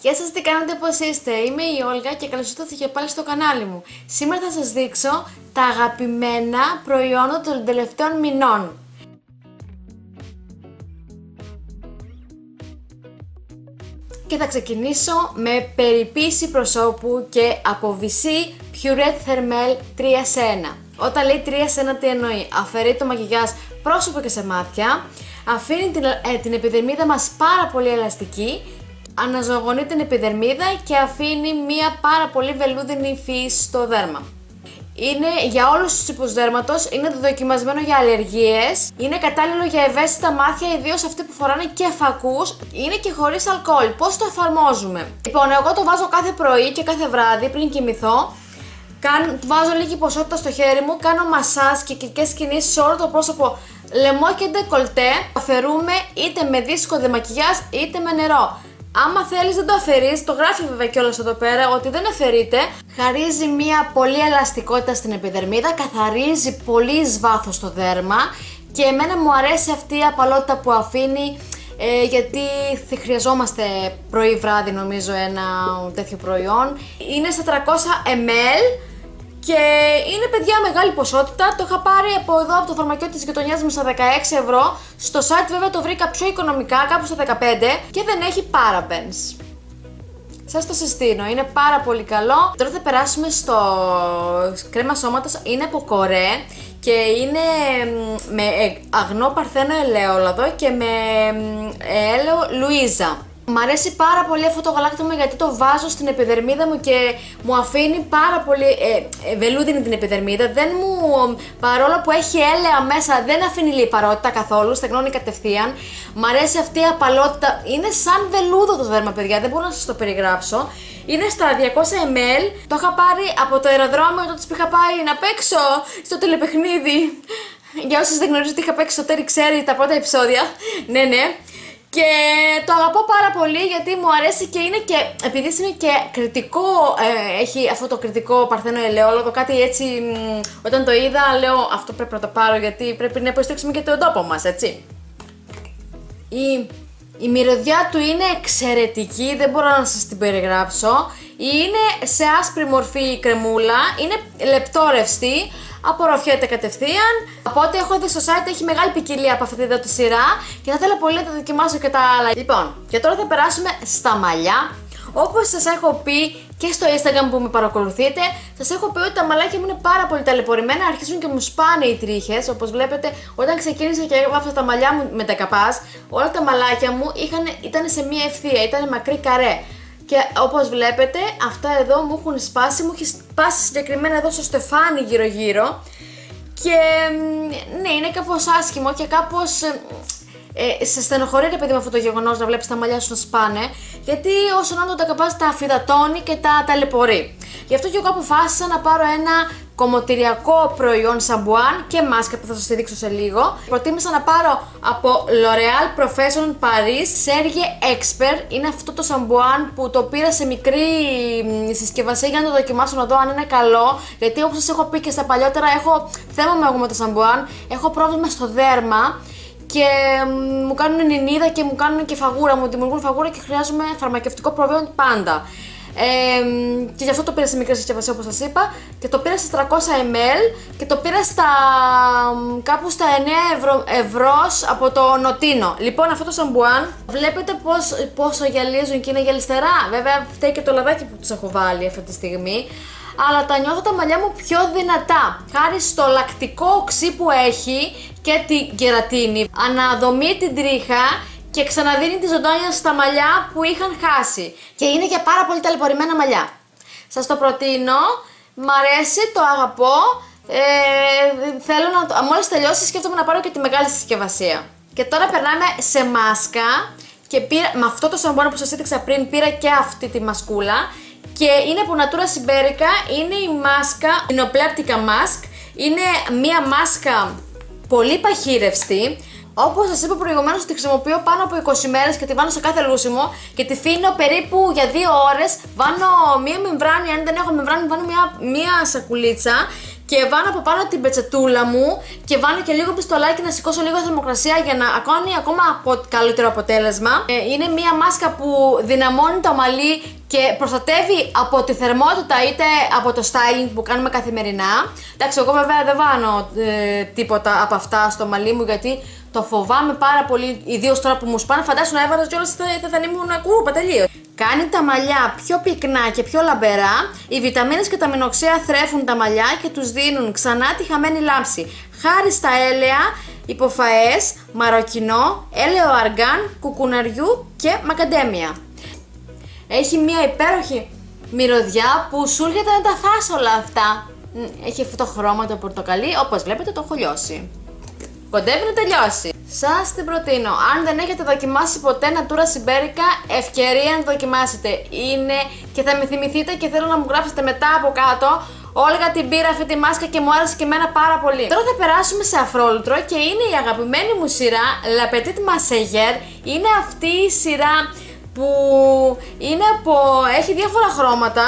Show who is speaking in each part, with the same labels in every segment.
Speaker 1: Γεια σας, τι κάνετε, πώς είστε? Είμαι η Όλγα και καλώς ήρθατε και πάλι στο κανάλι μου. Σήμερα θα σας δείξω τα αγαπημένα προϊόντα των τελευταίων μηνών. Και θα ξεκινήσω με περιποίηση προσώπου και από VC Purette Thermel 3 σε 1. Όταν λέει 3 σε 1 τι εννοεί? Αφαιρεί το μακιγιάζ πρόσωπο και σε μάτια, αφήνει την επιδερμίδα μας πάρα πολύ ελαστική, αναζωογονεί την επιδερμίδα και αφήνει μία πάρα πολύ βελούδινη φύση στο δέρμα. Είναι για όλους τους τύπους δέρματος, είναι δοκιμασμένο για αλλεργίες, είναι κατάλληλο για ευαίσθητα μάτια, ιδίως αυτοί που φοράνε και φακούς, είναι και χωρίς αλκοόλ. Πώς το εφαρμόζουμε? Λοιπόν, εγώ το βάζω κάθε πρωί και κάθε βράδυ πριν κοιμηθώ. Βάζω λίγη ποσότητα στο χέρι μου, κάνω μασάζ και κυκλικές κινήσεις σε όλο το πρόσωπο, λαιμό και ντεκολτέ. Αφαιρούμε είτε με δίσκο δεμακιγιάζ είτε με νερό. Άμα θέλεις δεν το αφαιρείς, το γράφει βέβαια κιόλας εδώ πέρα ότι δεν αφαιρείται. Χαρίζει μια πολύ ελαστικότητα στην επιδερμίδα, καθαρίζει πολύ εις βάθος το δέρμα και εμένα μου αρέσει αυτή η απαλότητα που αφήνει, γιατί χρειαζόμαστε πρωί βράδυ νομίζω ένα τέτοιο προϊόν. Είναι στα 300 ml και είναι, παιδιά, μεγάλη ποσότητα. Το είχα πάρει από εδώ από το φαρμακείο της γειτονιάς μου στα 16 ευρώ. Στο site βέβαια το βρήκα πιο οικονομικά, κάπου στα 15, και δεν έχει parabens. Σας το συστήνω, είναι πάρα πολύ καλό. Τώρα θα περάσουμε στο κρέμα σώματος, είναι από Κορέ και είναι με αγνό παρθένο ελαιόλαδο και με έλαιο Λουίζα. Μ' αρέσει πάρα πολύ αυτό το γαλάκτημα γιατί το βάζω στην επιδερμίδα μου και μου αφήνει πάρα πολύ βελούδινη την επιδερμίδα. Παρόλο που έχει έλαια μέσα, δεν αφήνει λιπαρότητα καθόλου, στεγνώνει κατευθείαν. Μ' αρέσει αυτή η απαλότητα, είναι σαν βελούδο το δέρμα, παιδιά, δεν μπορώ να σας το περιγράψω. Είναι στα 200 ml, το είχα πάρει από το αεροδρόμιο τότε που είχα πάει να παίξω στο τηλεπαιχνίδι. Για όσους δεν γνωρίζετε, είχα παίξει στο Terry ξέρει τα πρώτα επεισόδια. Ναι. Και το αγαπώ πάρα πολύ γιατί μου αρέσει και είναι και, επειδή είναι και κριτικό, έχει αυτό το κριτικό παρθένο ελαιόλαδο, κάτι έτσι, όταν το είδα λέω αυτό πρέπει να το πάρω γιατί πρέπει να υποστηρίξουμε και τον τόπο μας, έτσι. Η μυρωδιά του είναι εξαιρετική, δεν μπορώ να σας την περιγράψω. Είναι σε άσπρη μορφή η κρεμούλα, είναι λεπτόρευστη, απορροφιέται κατευθείαν. Από ό,τι έχω δει στο site έχει μεγάλη ποικιλία από αυτή εδώ τη σειρά και θα ήθελα πολύ να τα δοκιμάσω και τα άλλα. Λοιπόν, και τώρα θα περάσουμε στα μαλλιά. Όπως σας έχω πει και στο Instagram που με παρακολουθείτε, σας έχω πει ότι τα μαλάκια μου είναι πάρα πολύ ταλαιπωρημένα, αρχίζουν και μου σπάνε οι τρίχες. Όπως βλέπετε, όταν ξεκίνησα και έβγαλα τα μαλλιά μου με τα καπάς, όλα τα μαλάκια μου ήταν σε μία ευθεία, ήταν μακρύ καρέ. Και όπως βλέπετε, αυτά εδώ μου έχουν σπάσει, μου έχει σπάσει συγκεκριμένα εδώ στο στεφάνι γύρω-γύρω. Και ναι, είναι κάπως άσχημο και κάπως σε στενοχωρεί, ρε παιδί, με αυτό το γεγονός να βλέπεις τα μαλλιά σου να σπάνε. Γιατί όσο να τα καπάς τα αφυδατώνει και τα ταλαιπωρεί. Γι' αυτό και εγώ αποφάσισα να πάρω ένα κομμωτηριακό προϊόν σαμπουάν και μάσκα που θα σας τη δείξω σε λίγο. Προτίμησα να πάρω από L'Oréal Professional Paris Serge Expert. Είναι αυτό το σαμπουάν που το πήρα σε μικρή συσκευασία για να το δοκιμάσω να δω αν είναι καλό. Γιατί όπως σας έχω πει και στα παλιότερα, έχω θέμα με εγώ με το σαμπουάν, έχω πρόβλημα στο δέρμα και μου κάνουν νινίδα και μου κάνουν και φαγούρα, μου δημιουργούν φαγούρα και χρειάζομαι φαρμακευτικό προϊόν πάντα. Και γι' αυτό το πήρα σε μικρή συσκευασία όπως σας είπα και το πήρα στα 300 ml και το πήρα κάπου στα 9 ευρώ από το Νοτίνο. Λοιπόν, αυτό το σαμπουάν βλέπετε πόσο γυαλίζουν και είναι γυαλιστερά. Βέβαια φταίει και το λαδάκι που τους έχω βάλει αυτή τη στιγμή, αλλά τα νιώθω τα μαλλιά μου πιο δυνατά χάρη στο λακτικό οξύ που έχει και την κερατίνη. Αναδομεί την τρίχα και ξαναδίνει τη ζωντάνια στα μαλλιά που είχαν χάσει. Και είναι για πάρα πολύ ταλαιπωρημένα μαλλιά. Σας το προτείνω, μ' αρέσει, το αγαπώ. Θέλω μόλις τελειώσει σκέφτομαι να πάρω και τη μεγάλη συσκευασία. Και τώρα περνάμε σε μάσκα και με αυτό το σαμπουάν που σας έδειξα πριν πήρα και αυτή τη μασκούλα. Και είναι από Natura Siberica, είναι η μάσκα Inoplectica Mask. Είναι μία μάσκα πολύ παχύρευστη. Όπως σας είπα προηγουμένως, τη χρησιμοποιώ πάνω από 20 μέρες και τη βάνω σε κάθε λούσιμο και τη φύνω περίπου για 2 ώρες. Βάνω μία μεμβράνη, αν δεν έχω μεμβράνη, βάνω μία σακουλίτσα και βάνω από πάνω την πετσετούλα μου και βάνω και λίγο πιστολάκι να σηκώσω λίγο θερμοκρασία για να κάνει ακόμα καλύτερο αποτέλεσμα. Είναι μια μάσκα που δυναμώνει το μαλλί και προστατεύει από τη θερμότητα είτε από το styling που κάνουμε καθημερινά. Εντάξει, εγώ βέβαια δεν βάνω τίποτα από αυτά στο μαλλί μου γιατί το φοβάμαι πάρα πολύ, ιδίως τώρα που μου σπάνε. Φαντάσου να έβαζα κιόλας θα ήμουν κούπα τελείως. Κάνει τα μαλλιά πιο πυκνά και πιο λαμπερά. Οι βιταμίνες και τα αμινοξέα θρέφουν τα μαλλιά και τους δίνουν ξανά τη χαμένη λάμψη. Χάρη στα έλαια, υποφαές, μαροκινό, έλαιο αργάν, κουκουναριού και μακαντέμια. Έχει μια υπέροχη μυρωδιά που σου έρχεται να τα φας όλα αυτά. Έχει αυτό το χρώμα το πορτοκαλί, όπως βλέπετε το έχω λιώσει. Κοντεύει να τελειώσει. Σας την προτείνω. Αν δεν έχετε δοκιμάσει ποτέ Natura Siberica, ευκαιρία να δοκιμάσετε. Είναι και θα με θυμηθείτε και θέλω να μου γράψετε μετά από κάτω. Όλγα την πήρα αυτή τη μάσκα και μου άρεσε και εμένα πάρα πολύ. Τώρα θα περάσουμε σε αφρόλουτρο και είναι η αγαπημένη μου σειρά La Petite Massager. Είναι αυτή η σειρά που είναι έχει διάφορα χρώματα.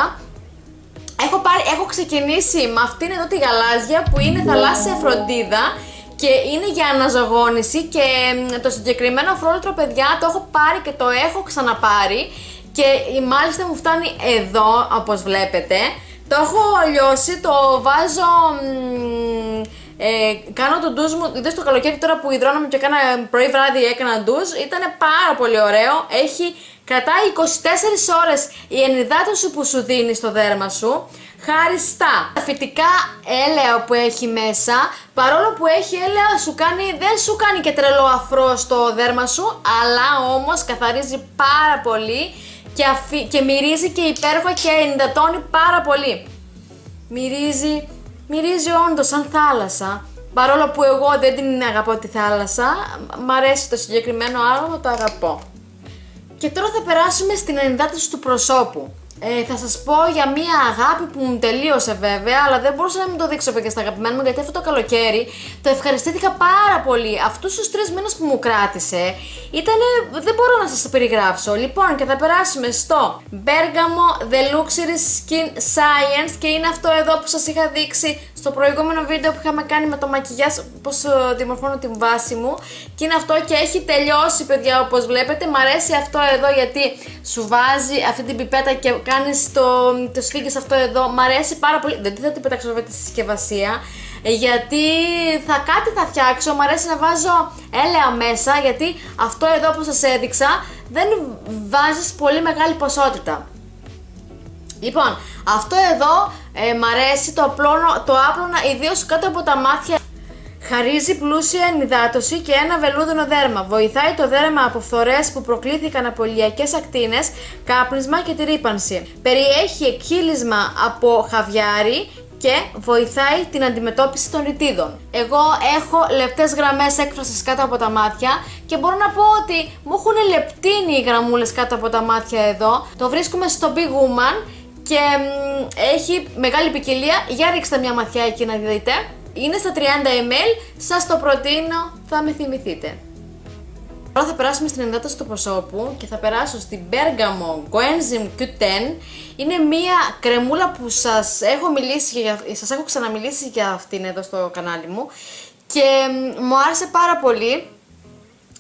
Speaker 1: Έχω ξεκινήσει με αυτήν εδώ τη γαλάζια που είναι θαλάσσια φροντίδα και είναι για αναζωογόνηση και το συγκεκριμένο αφρόλουτρο, παιδιά, το έχω πάρει και το έχω ξαναπάρει και μάλιστα μου φτάνει εδώ, όπως βλέπετε. Το έχω λιώσει, το βάζω, κάνω το ντουζ μου, είδες το καλοκαίρι τώρα που υδρώνομαι και πρωί βράδυ έκανα ντουζ, ήταν πάρα πολύ ωραίο, κρατάει 24 ώρες η ενυδάτωση που σου δίνει στο δέρμα σου. Χάρη στα φυτικά έλαια που έχει μέσα, παρόλο που έχει έλαια δεν σου κάνει και τρελό αφρό στο δέρμα σου, αλλά όμως καθαρίζει πάρα πολύ και μυρίζει και υπέροχα και ενυδατώνει πάρα πολύ. Μυρίζει όντως σαν θάλασσα, παρόλο που εγώ δεν την αγαπώ τη θάλασσα, μ' αρέσει το συγκεκριμένο άρωμα, το αγαπώ. Και τώρα θα περάσουμε στην ενυδάτωση του προσώπου. Θα σας πω για μία αγάπη που μου τελείωσε βέβαια, αλλά δεν μπορούσα να μην το δείξω και στα αγαπημένα μου γιατί αυτό το καλοκαίρι το ευχαριστήθηκα πάρα πολύ. Αυτούς τους 3 μήνες που μου κράτησε δεν μπορώ να σας περιγράψω. Λοιπόν, και θα περάσουμε στο Bergamo The Luxury Skin Science και είναι αυτό εδώ που σας είχα δείξει στο προηγούμενο βίντεο που είχαμε κάνει με το μακιγιάζ, πώς διαμορφώνω την βάση μου. Και είναι αυτό και έχει τελειώσει, παιδιά, όπως βλέπετε. Μ' αρέσει αυτό εδώ γιατί σου βάζει αυτή την πιπέτα και κάνεις το σφίγγεις αυτό εδώ. Μ' αρέσει πάρα πολύ. Δεν θα την πετάξω βέβαια τη συσκευασία γιατί κάτι θα φτιάξω. Μ' αρέσει να βάζω έλαια μέσα γιατί αυτό εδώ που σας έδειξα δεν βάζεις πολύ μεγάλη ποσότητα. Λοιπόν, αυτό εδώ μ' αρέσει, το άπλωνα ιδίως κάτω από τα μάτια. Χαρίζει πλούσια ενυδάτωση και ένα βελούδινο δέρμα. Βοηθάει το δέρμα από φθορές που προκλήθηκαν από ηλιακές ακτίνες, κάπνισμα και τη ρύπανση. Περιέχει εκχύλισμα από χαβιάρι και βοηθάει την αντιμετώπιση των ρητίδων. Εγώ έχω λεπτές γραμμές έκφρασης κάτω από τα μάτια και μπορώ να πω ότι μου έχουν λεπτύνει οι γραμμούλες κάτω από τα μάτια εδώ. Το βρίσκουμε στο Big Woman και έχει μεγάλη ποικιλία. Για ρίξτε μια ματιά εκεί να δείτε. Είναι στα 30 ml, σας το προτείνω, θα με θυμηθείτε. Τώρα θα περάσουμε στην ενυδάτωση του προσώπου και θα περάσω στην Bergamo Coenzyme Q10. Είναι μία κρεμούλα που σας έχω ξαναμιλήσει για αυτήν εδώ στο κανάλι μου και μου άρεσε πάρα πολύ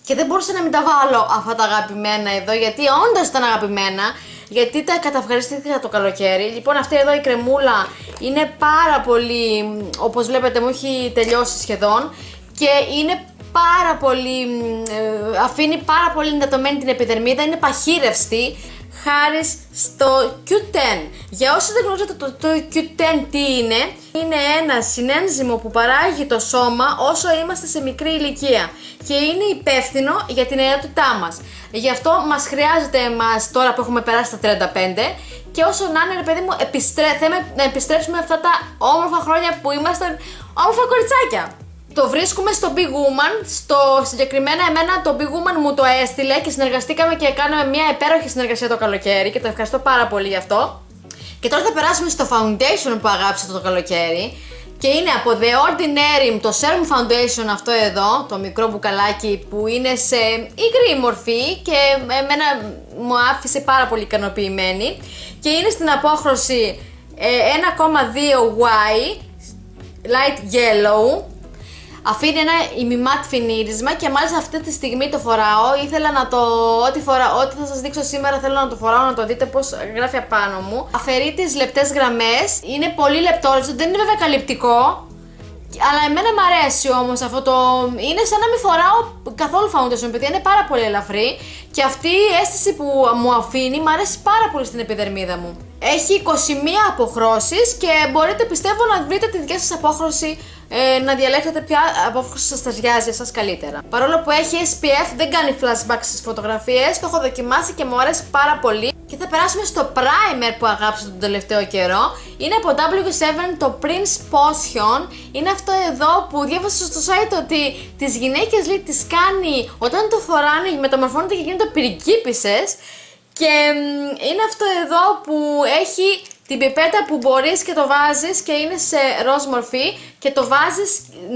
Speaker 1: και δεν μπορούσα να μην τα βάλω αυτά τα αγαπημένα εδώ γιατί όντως ήταν αγαπημένα. Γιατί τα καταυχαριστήθηκα το καλοκαίρι. Λοιπόν, αυτή εδώ η κρεμούλα είναι πάρα πολύ, όπως βλέπετε μου έχει τελειώσει σχεδόν και είναι πάρα πολύ, αφήνει πάρα πολύ ενυδατωμένη την επιδερμίδα, είναι παχύρευστη χάρη στο Q10. Για όσοι δεν γνωρίζετε το Q10 τι είναι ένα συνένζυμο που παράγει το σώμα όσο είμαστε σε μικρή ηλικία και είναι υπεύθυνο για την ιδιότητά μας. Γι' αυτό μας χρειάζεται εμάς τώρα που έχουμε περάσει τα 35 και όσο να είναι, ρε παιδί μου, θέλουμε να επιστρέψουμε αυτά τα όμορφα χρόνια που ήμασταν όμορφα κοριτσάκια. Το βρίσκουμε στο Big Woman, συγκεκριμένα εμένα το Big Woman μου το έστειλε και συνεργαστήκαμε και κάναμε μια υπέροχη συνεργασία το καλοκαίρι και το ευχαριστώ πάρα πολύ γι' αυτό. Και τώρα θα περάσουμε στο foundation που αγάπησα το καλοκαίρι και είναι από The Ordinary το Serum Foundation αυτό εδώ, το μικρό μπουκαλάκι που είναι σε υγρή μορφή και εμένα μου άφησε πάρα πολύ ικανοποιημένη και είναι στην απόχρωση 1,2Y light yellow. Αφήνει ένα ημιμάτ φινίρισμα και μάλιστα αυτή τη στιγμή το φοράω. Ήθελα να το. Ό,τι θα σας δείξω σήμερα θέλω να το φοράω, να το δείτε πώς γράφει απάνω μου. Αφαιρεί τις λεπτές γραμμές. Είναι πολύ λεπτό, δεν είναι βέβαια καλυπτικό. Αλλά εμένα μου αρέσει όμως αυτό το. Είναι σαν να μην φοράω καθόλου foundation, παιδιά. Είναι πάρα πολύ ελαφρύ. Και αυτή η αίσθηση που μου αφήνει μου αρέσει πάρα πολύ στην επιδερμίδα μου. Έχει 21 αποχρώσεις και μπορείτε, πιστεύω, να βρείτε τη δικιά σας απόχρωση, να διαλέξετε ποια απόχρωση σας ταιριάζει εσάς καλύτερα. Παρόλο που έχει SPF, δεν κάνει flashback στις φωτογραφίες, το έχω δοκιμάσει και μου αρέσει πάρα πολύ. Και θα περάσουμε στο primer που αγάπησα τον τελευταίο καιρό. Είναι από W7 το Prince Potion. Είναι αυτό εδώ που διάβασα στο site ότι τις γυναίκες, λέει, τις κάνει όταν το φοράνε, μεταμορφώνονται και γίνονται πυριγκίπισσες. Και είναι αυτό εδώ που έχει την πιπέτα που μπορείς και το βάζεις και είναι σε ροζ μορφή και το βάζεις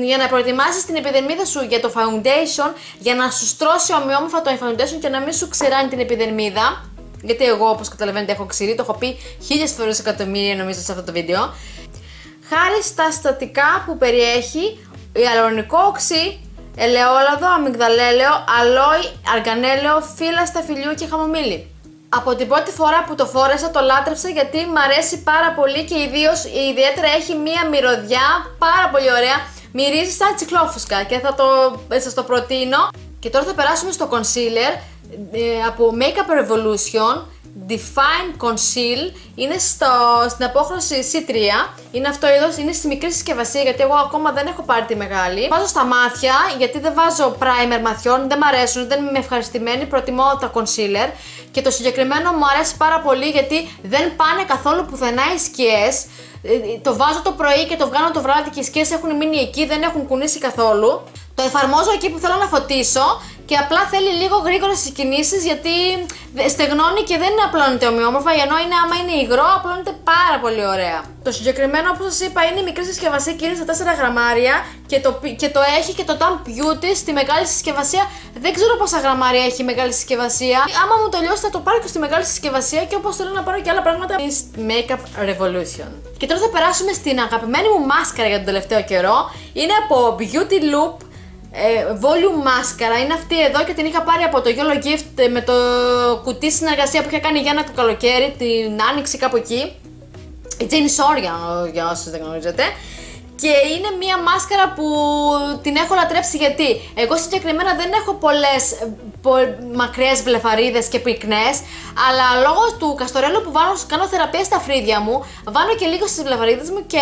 Speaker 1: για να προετοιμάσεις την επιδερμίδα σου για το foundation, για να σου στρώσει ομοιόμορφα το foundation και να μην σου ξεράνει την επιδερμίδα. Γιατί εγώ, όπως καταλαβαίνετε, έχω ξηρεί, το έχω πει 1000 φορές εκατομμύρια νομίζω σε αυτό το βίντεο. Χάρη στα συστατικά που περιέχει ιαλουρονικό οξύ, ελαιόλαδο, αμυγδαλέλαιο, αλόι, αργανέλαιο, φύλλα σταφυλιού και χαμομήλι. Από την πρώτη φορά που το φόρεσα το λάτρεψα γιατί μου αρέσει πάρα πολύ και ιδιαίτερα έχει μία μυρωδιά πάρα πολύ ωραία. Μυρίζει σαν τσικλόφουσκα και σας το προτείνω. Και τώρα θα περάσουμε στο concealer από Makeup Revolution Define Conceal. Είναι στην απόχρωση C3. Είναι αυτό εδώ, είναι στη μικρή συσκευασία γιατί εγώ ακόμα δεν έχω πάρει τη μεγάλη. Βάζω στα μάτια γιατί δεν βάζω primer ματιών, δεν μ' αρέσουν, δεν είμαι ευχαριστημένη, προτιμώ τα concealer. Και το συγκεκριμένο μου αρέσει πάρα πολύ γιατί δεν πάνε καθόλου πουθενά οι σκιές. Το βάζω το πρωί και το βγάνω το βράδυ και οι σκιές έχουν μείνει εκεί, δεν έχουν κουνήσει καθόλου. Το εφαρμόζω εκεί που θέλω να φωτίσω και απλά θέλει λίγο γρήγορες κινήσεις γιατί στεγνώνει και δεν απλώνεται ομοιόμορφα, ενώ άμα είναι υγρό απλώνεται πάρα πολύ ωραία. Το συγκεκριμένο, όπως σας είπα, είναι η μικρή συσκευασία και είναι στα 4 γραμμάρια και το έχει και το Damp Beauty στη μεγάλη συσκευασία. Δεν ξέρω πόσα γραμμάρια έχει η μεγάλη συσκευασία. Άμα μου τελειώσει θα το πάρω και στη μεγάλη συσκευασία και όπως θέλω να πάρω και άλλα πράγματα στη Makeup Revolution. Και τώρα θα περάσουμε στην αγαπημένη μου μάσκαρα για τον τελευταίο καιρό. Είναι από Beauty Loop Volume μάσκαρα, είναι αυτή εδώ και την είχα πάρει από το YOLO Gift με το κουτί συνεργασία που είχα κάνει για το καλοκαίρι, την άνοιξη κάπου εκεί. Η Jane Soria, για όσους δεν γνωρίζετε. Και είναι μια μάσκαρα που την έχω λατρέψει γιατί εγώ συγκεκριμένα δεν έχω πολλές μακριές βλεφαρίδες και πυκνές, αλλά λόγω του καστορέλου που κάνω θεραπεία στα φρύδια μου, βάλω και λίγο στις βλεφαρίδες μου και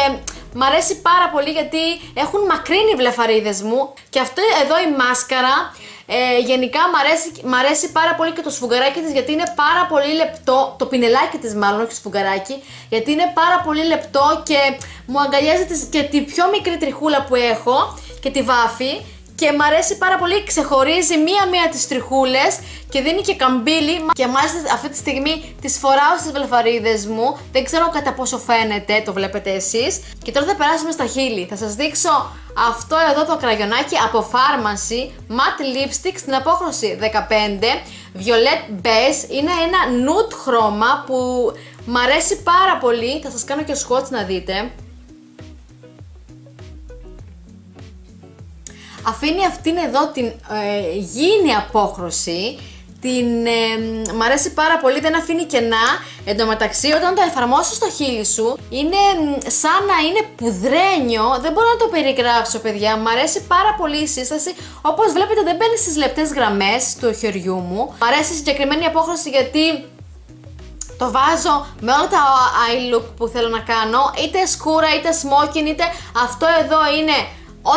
Speaker 1: μ' αρέσει πάρα πολύ γιατί έχουν μακρύνει οι βλεφαρίδες μου. Και αυτό εδώ η μάσκαρα γενικά μ' αρέσει πάρα πολύ και το σφουγγαράκι της γιατί είναι πάρα πολύ λεπτό, το πινελάκι της μάλλον, όχι σφουγγαράκι, γιατί είναι πάρα πολύ λεπτό και μου αγκαλιάζει και τη πιο μικρή τριχούλα που έχω και τη βάφει και μ' αρέσει πάρα πολύ, ξεχωρίζει μία-μία τις τριχούλες και δίνει και καμπύλη και μάλιστα αυτή τη στιγμή τις φοράω στις βλεφαρίδες μου, δεν ξέρω κατά πόσο φαίνεται, το βλέπετε εσείς. Και τώρα θα περάσουμε στα χείλη, θα σας δείξω αυτό εδώ το κραγιονάκι από Pharmacy Matte Lipstick στην απόχρωση 15 Violet Base, είναι ένα nude χρώμα που μ' αρέσει πάρα πολύ, θα σας κάνω και swatch να δείτε. Αφήνει αυτήν εδώ την γήινη απόχρωση, μ' αρέσει πάρα πολύ, δεν αφήνει κενά. Εν τω μεταξύ όταν το εφαρμόσεις στο χείλη σου είναι σαν να είναι πουδρένιο, δεν μπορώ να το περιγράψω παιδιά, μ' αρέσει πάρα πολύ η σύσταση. Όπως βλέπετε δεν μπαίνει στις λεπτές γραμμές του χεριού μου. Μ' αρέσει η συγκεκριμένη απόχρωση γιατί το βάζω με όλα τα eye look που θέλω να κάνω, είτε σκούρα είτε smoking, είτε αυτό εδώ είναι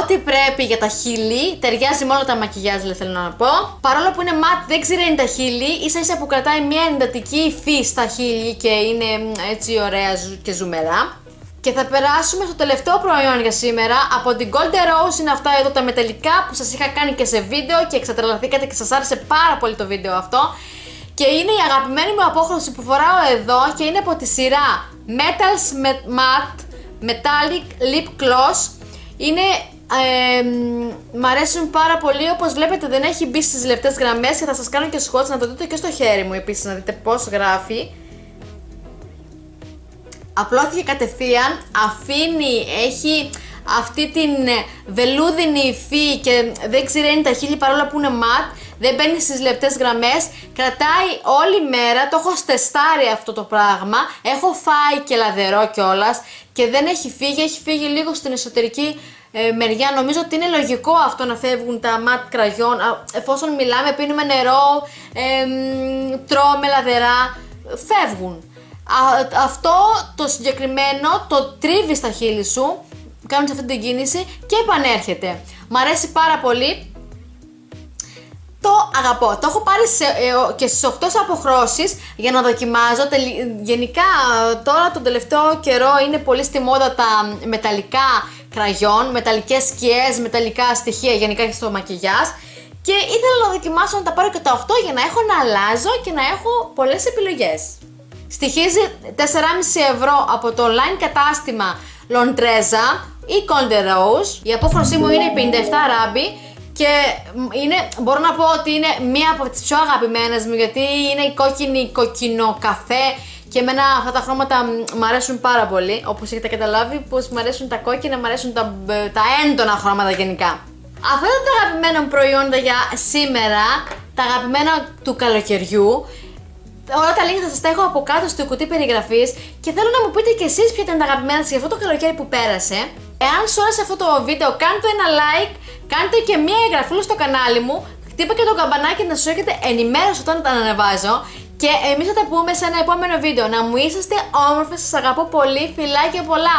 Speaker 1: ό,τι πρέπει για τα χείλη, ταιριάζει με όλα τα μακιγιάζ, θέλω να πω. Παρόλο που είναι matte, δεν ξηραίνει τα χείλη, ίσα ίσα που κρατάει μια εντατική υφή στα χείλη και είναι έτσι ωραία και ζουμερά. Και θα περάσουμε στο τελευταίο προϊόν για σήμερα. Από την Golden Rose είναι αυτά εδώ τα μεταλλικά που σας είχα κάνει και σε βίντεο και εξατρελαθήκατε και σας άρεσε πάρα πολύ το βίντεο αυτό. Και είναι η αγαπημένη μου απόχρωση που φοράω εδώ και είναι από τη σειρά Metals Matte Metallic Lip Gloss. Είναι μ' αρέσουν πάρα πολύ, όπως βλέπετε δεν έχει μπει στις λεπτές γραμμές και θα σας κάνω και swatch να το δείτε και στο χέρι μου επίσης να δείτε πώς γράφει. Απλώθηκε κατευθείαν, αφήνει, έχει αυτή την βελούδινη υφή και δεν ξηραίνει τα χείλη παρόλο που είναι ματ, δεν μπαίνει στις λεπτές γραμμές, κρατάει όλη μέρα, το έχω στεστάρει αυτό το πράγμα, έχω φάει και λαδερό κιόλας και δεν έχει φύγει λίγο στην εσωτερική μεριά. Νομίζω ότι είναι λογικό αυτό να φεύγουν τα ματ κραγιόν, εφόσον μιλάμε, πίνουμε νερό, τρώμε λαδερά, φεύγουν. Αυτό το συγκεκριμένο το τρίβει στα χείλη σου, κάνεις αυτή την κίνηση και επανέρχεται. Μ' αρέσει πάρα πολύ. Το αγαπώ. Το έχω πάρει και στις 8 αποχρώσεις για να δοκιμάζω. Γενικά τώρα τον τελευταίο καιρό είναι πολύ στη μόδα τα μεταλλικά κραγιόν, μεταλλικές σκιές, μεταλλικά στοιχεία γενικά και στο μακιγιάζ. Και ήθελα να δοκιμάσω να τα πάρω και τα 8 για να έχω να αλλάζω και να έχω πολλές επιλογές. Στοιχίζει 4,5 ευρώ από το online κατάστημα Lontreza ή Col de Rose. Η απόχρωσή μου είναι 57 ράμπι και μπορώ να πω ότι είναι μία από τις πιο αγαπημένες μου, γιατί είναι η κόκκινη κοκκινοκαφέ και εμένα αυτά τα χρώματα μου αρέσουν πάρα πολύ. Όπως έχετε καταλάβει πως μου αρέσουν τα κόκκινα, μου αρέσουν τα έντονα χρώματα γενικά. Αυτά είναι τα αγαπημένα μου προϊόντα για σήμερα, τα αγαπημένα του καλοκαιριού. Όλα τα links θα σας τα έχω από κάτω στο κουτί περιγραφής και θέλω να μου πείτε και εσείς ποια ήταν τα αγαπημένα σας για αυτό το καλοκαίρι που πέρασε. Εάν σου άρεσε αυτό το βίντεο, κάντε ένα like, κάντε και μία εγγραφούλα στο κανάλι μου, χτύπα και το καμπανάκι να σου έρχεται ενημέρωση όταν τα ανεβάζω και εμείς θα τα πούμε σε ένα επόμενο βίντεο. Να μου είσαστε όμορφες, σας αγαπώ πολύ, φιλάκια πολλά!